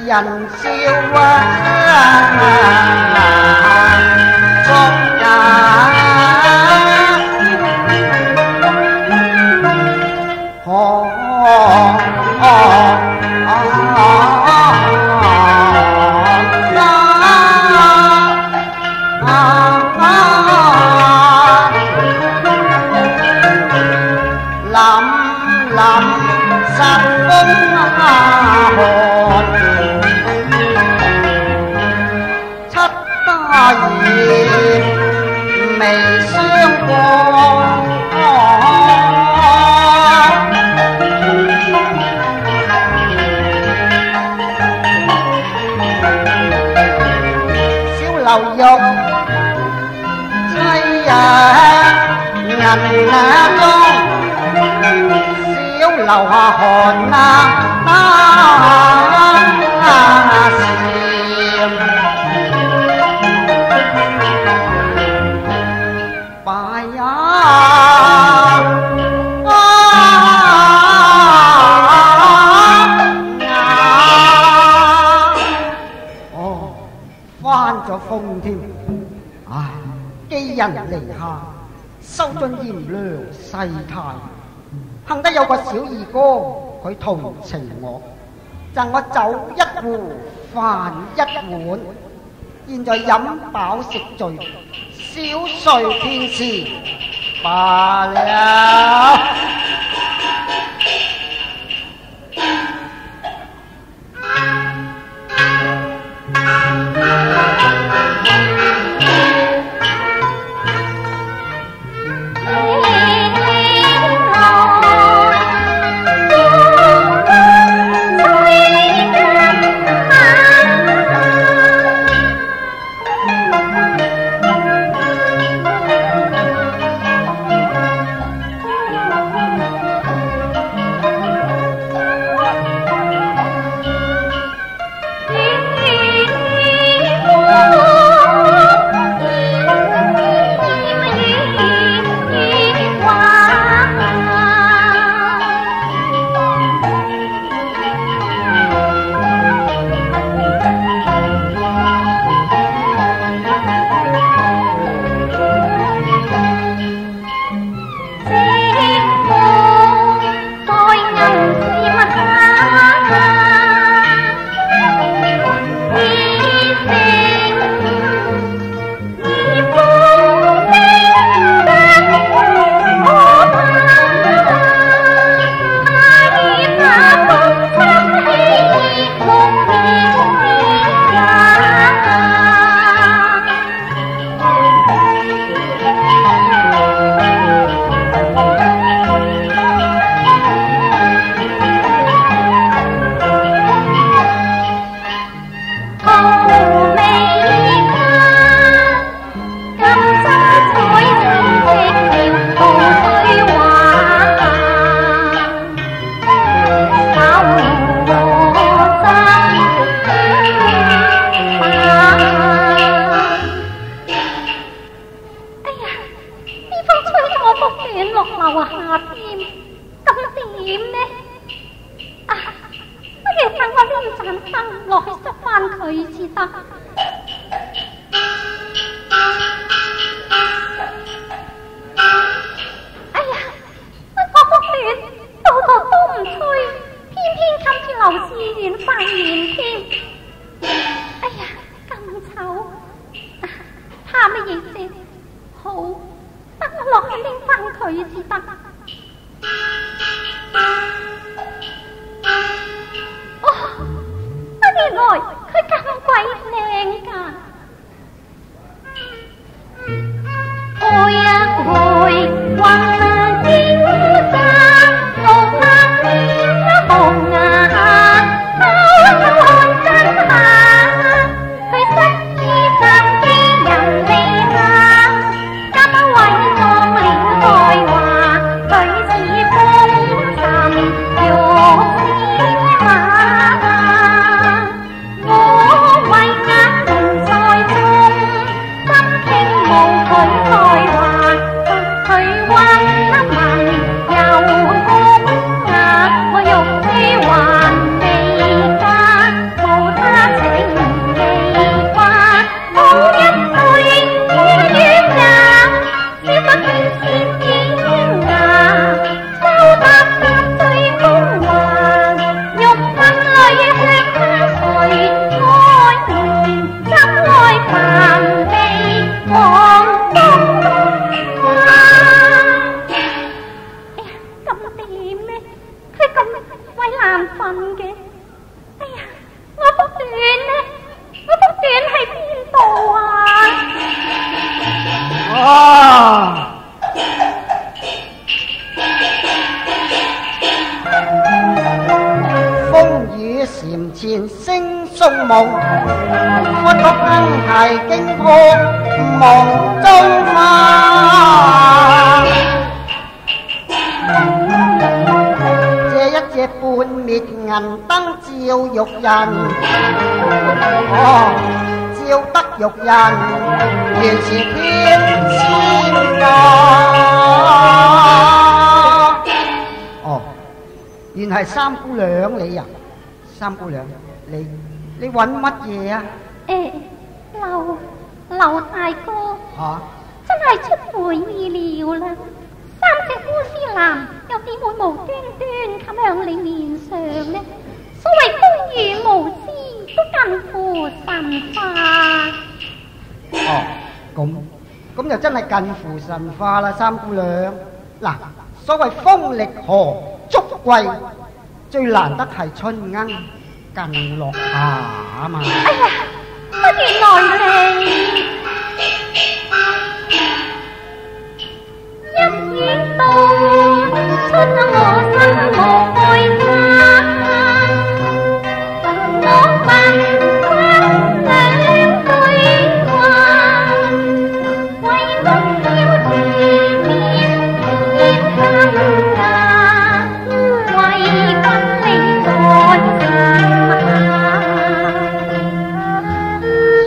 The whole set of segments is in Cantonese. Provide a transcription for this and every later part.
人笑啊，作假。留下寒冷笑，拜呀！哦，翻咗風添，唉，寄人籬下，收盡炎涼世態。幸得有個小二哥，佢同情我，贈我酒一壺，飯一碗。現在飲飽食醉，小睡天時罷了。紅啊，真係門前聲送夢，我獨更係驚破夢中花。借一隻半滅銀燈照玉人，照得玉人原是天仙啊！原係三姑娘你啊！三姑娘，你揾乜嘢啊？劉大哥，真係出乎意料啦！三隻烏絲男又點會無端端冚向你面上呢？所謂風雨無知，都近乎神化。咁就真係近乎神化啦，三姑娘。嗱，所謂風力河竹桂，最難得係春鶯近落霞啊嘛。哎呀，原來你一見到出我心無愛他，我問他兩句話，為乜要自面見他呀？為君你在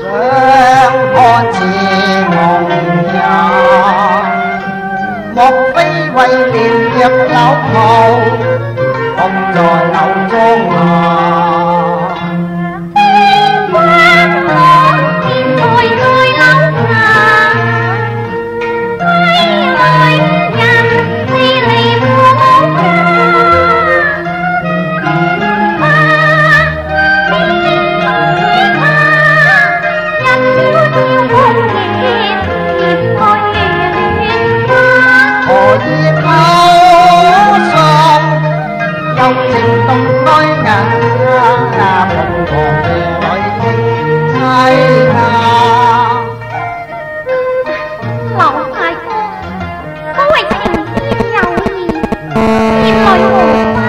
相看似夢也，莫非為念若柳桃，伏在柳中下。天關我現在柳下，歸來人是離我家。何以口上柔情動內眼，鳳凰夜裏傾凄呀。劉大哥，所謂情天有意，天女無心，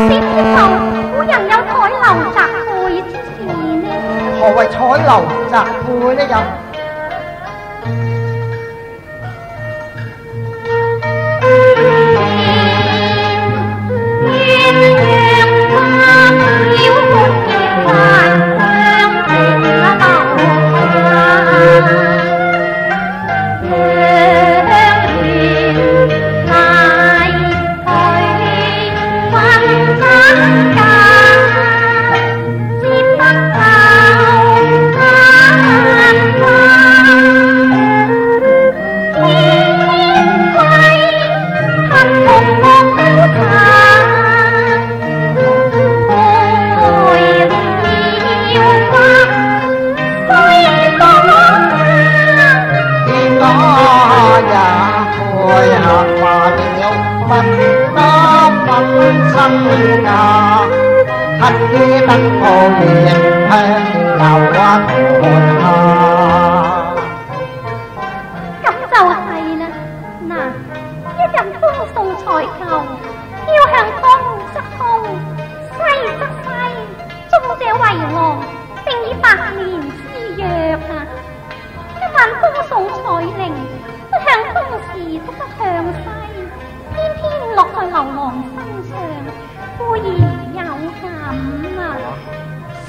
點知道古人有彩樓摘配之事呢？何謂彩樓摘配呢？又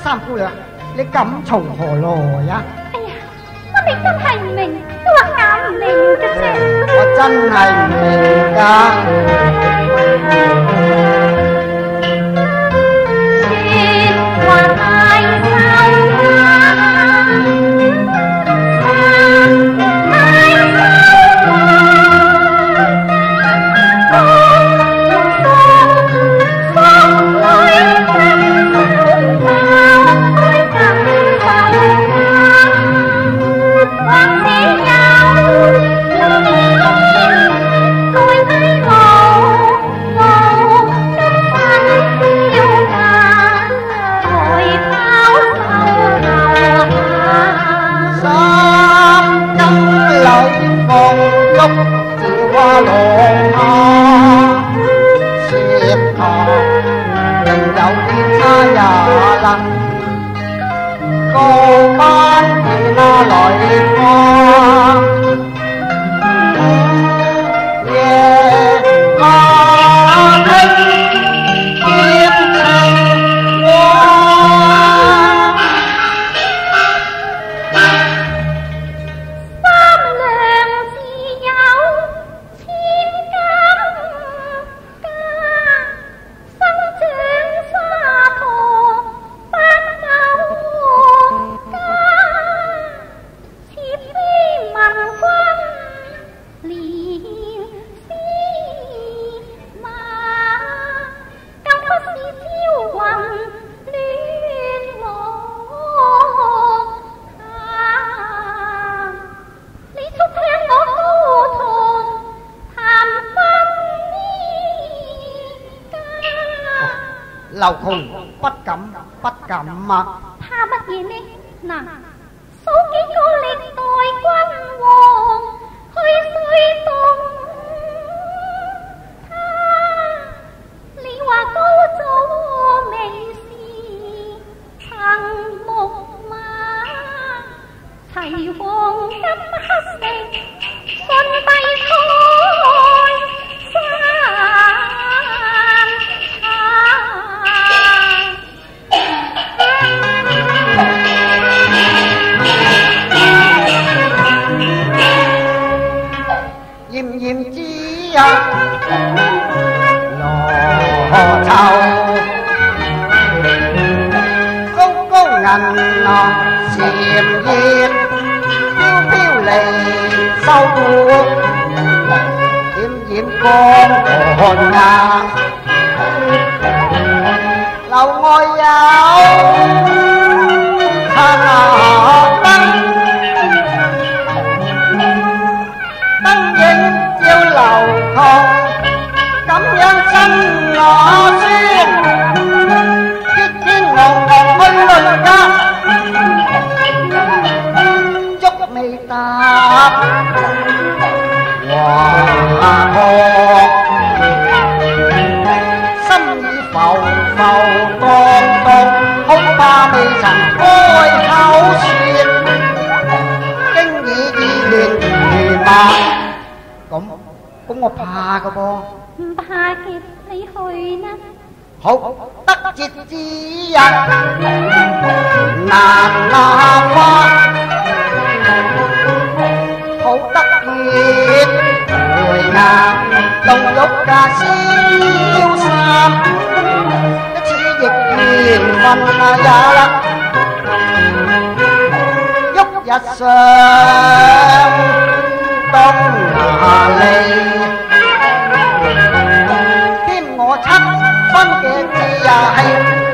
三姑娘，你咁從何來呀？哎呀，乜你真係唔明，都話假唔明嘅啫。我真係唔明㗎。說話太羞我啦，高班與那來過，夜馬聽兼情話。劉窮不敢啊！怕乜嘢呢？嗱，數幾個歷代君王去推動他，你話高祖名士曾木馬，齊黃金黑色信帝炎炎之日羅綢，高高銀蟬葉飄飄離收活，點點光寒牙，樓外有殘燈。流狂咁樣親我先，天天昂昂去鄰家，捉未答華佗，心已浮浮蕩蕩，恐怕未曾開口説，經已意亂如麻。咁我怕㗎噃，唔怕嘅，你去啦。好，得節之日難拿花，好得月回牙，動玉架消散，一次亦緣分也啦，旭日上東拿利。我7分嘅字也係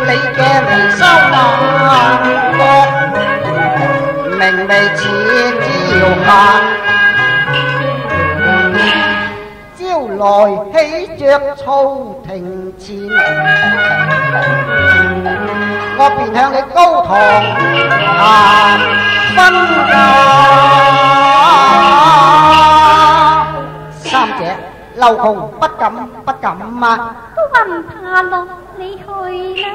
你嘅眉梢眼角，明媚似朝霞，朝來起着草亭前，我便向你高堂下分價。三姐，劉窮不敢啊！都話唔怕咯，你去啦。